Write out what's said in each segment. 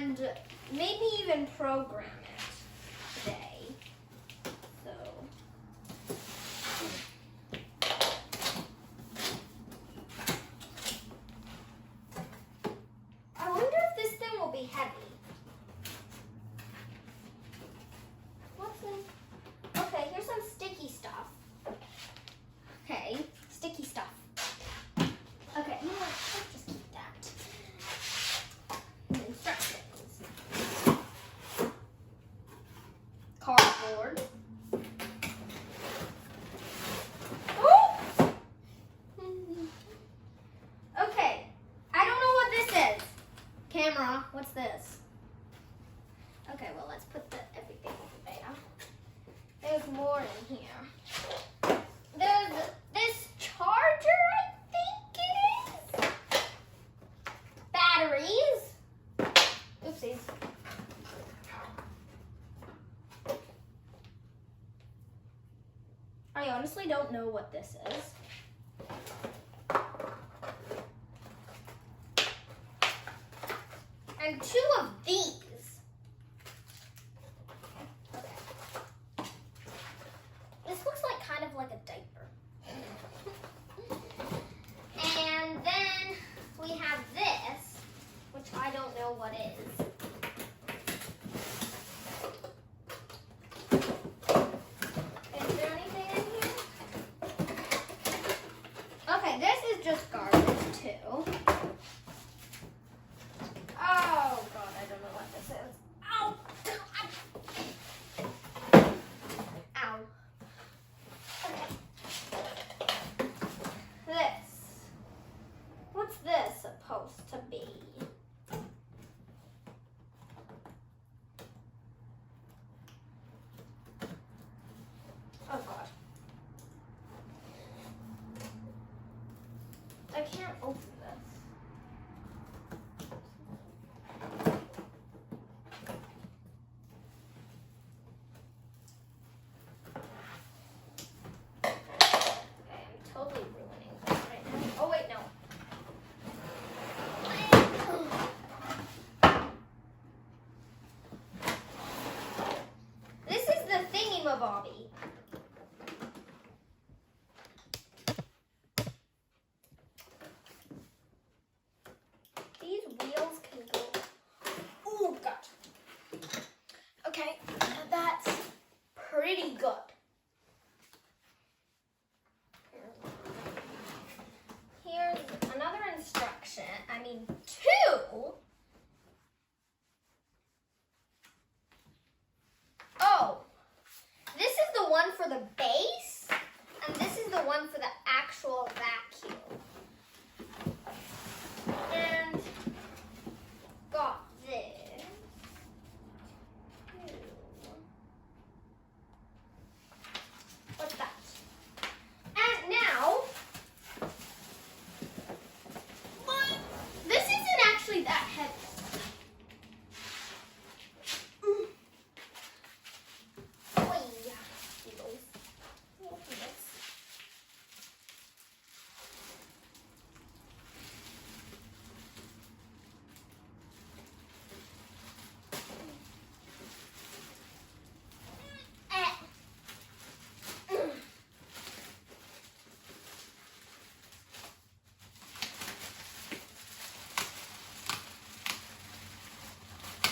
and maybe even program it today. So. I wonder if this thing will be heavy. What's in? Okay, here's some sticky stuff. Okay, sticky stuff. Okay, you know what? Let's just keep that. Instructions. Cardboard. Oh! Okay, I don't know what this is. Camera, what's this? Okay, well, let's put everything over there. There's more in here. There's this charger, I think it is. Batteries. Oopsies. I honestly don't know what this is. And two of these. Okay. This looks like kind of like a diaper. And then we have this, which I don't know what is. Is there anything in here? Okay, this is just garbage too. Oh God, I don't know what this is. Ow! Ow. Okay. This. What's this supposed to be? Oh God. I can't open this. Totally ruining this right now. Oh wait, no. This is the thingy-mabobby. These wheels can go. Oh God. Okay, that's pretty good. Here's another instruction. I mean, two. Oh, this is the one for the base, and this is the one for the actual vacuum. And got this. What's that? And now, this isn't actually that heavy.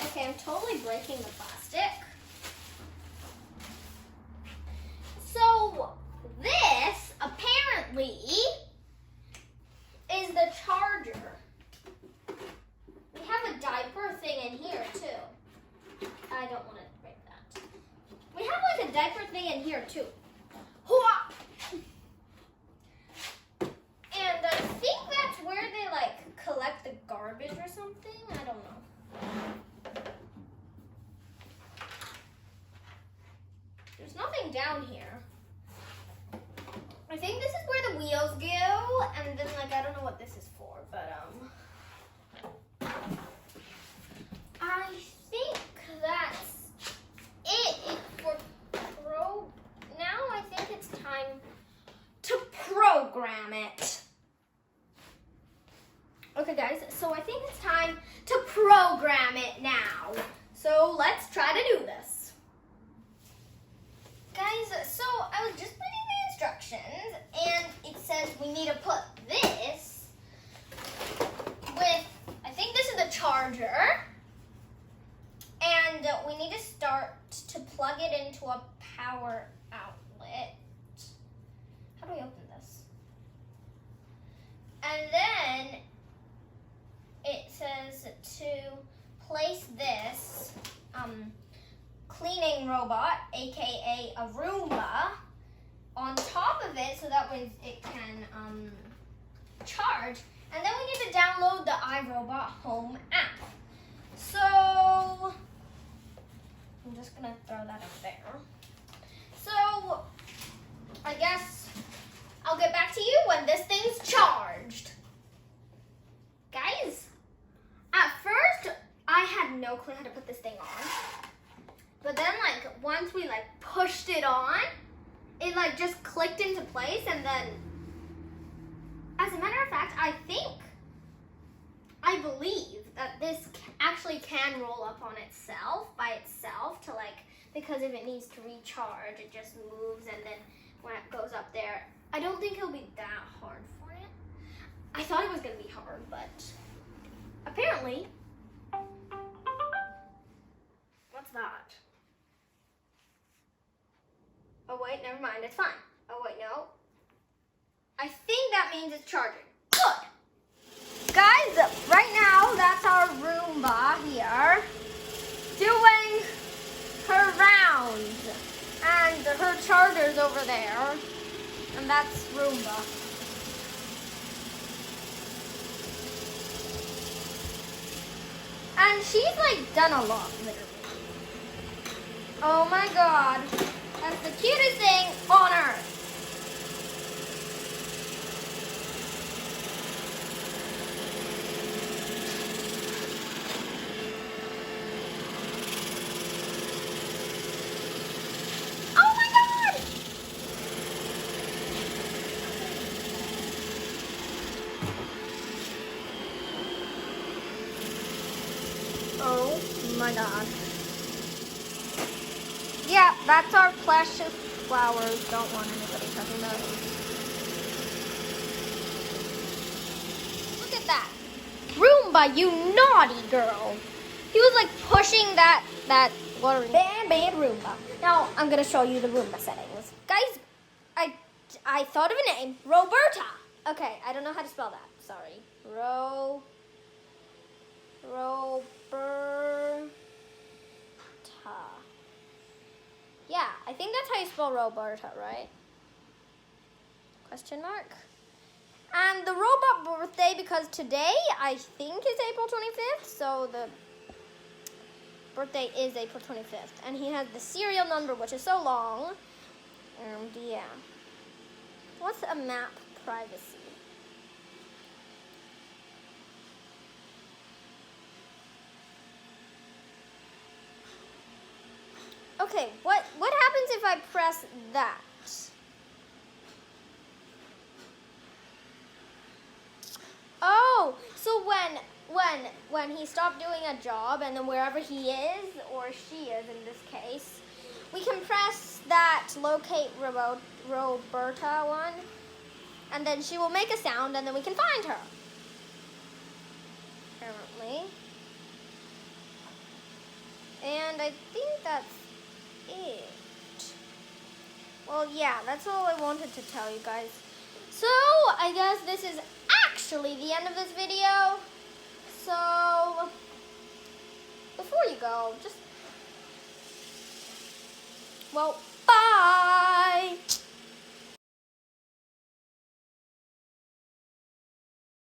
Okay, I'm totally breaking the plastic. So this apparently is the charger. We have a diaper thing in here too. I don't want to break that. We have like a diaper thing in here too. Hooah! And I think that's where they like collect the garbage or something. I don't know. There's nothing down here. I think this is where the wheels go, and then like I don't know what this is for, but I think that's it for now I think it's time to program it. Okay guys, so I think it's time to program it now. So let's try to do this. Guys, so I was just reading the instructions, and it says we need to put this with, I think this is the charger, and we need to start to plug it into a power outlet. How do we open this? And then it says to place this cleaning robot, aka a Roomba, on top of it so that way it can charge. And then we need to download the iRobot Home app. So I'm just gonna throw that up there. So I guess I'll get back to you when this thing's charged. Guys, at first I had no clue how to put this thing on. But then once we pushed it on, it just clicked into place, and then as a matter of fact, I believe that this actually can roll up on itself by itself to because if it needs to recharge, it just moves, and then when it goes up there, I don't think it'll be that hard for it. I thought it was gonna be hard, but apparently, what's that? Oh wait, never mind, it's fine. Oh wait, no. I think that means it's charging. Good. Guys, right now, that's our Roomba here doing her rounds. And her charger's over there. And that's Roomba. And she's done a lot, literally. Oh my god. That's the cutest thing on earth. Oh my god! Oh my god. Yeah, that's our precious flowers. Don't want anybody touching those. Look at that. Roomba, you naughty girl. He was pushing that watering bad Roomba. Now, I'm going to show you the Roomba settings. Guys, I thought of a name. Roberta. Okay, I don't know how to spell that. Sorry. Roberta. Yeah, I think that's how you spell Roberta, right? Question mark. And the robot birthday, because today I think is April 25th, so the birthday is April 25th. And he has the serial number, which is so long. And yeah. What's a map privacy? Okay, what happens if I press that? Oh, so when he stopped doing a job, and then wherever he is, or she is in this case, we can press that locate Roberta one, and then she will make a sound, and then we can find her. Apparently. And I think that's it. Well, yeah, that's all I wanted to tell you guys. So, I guess this is actually the end of this video. So, before you go, well, bye!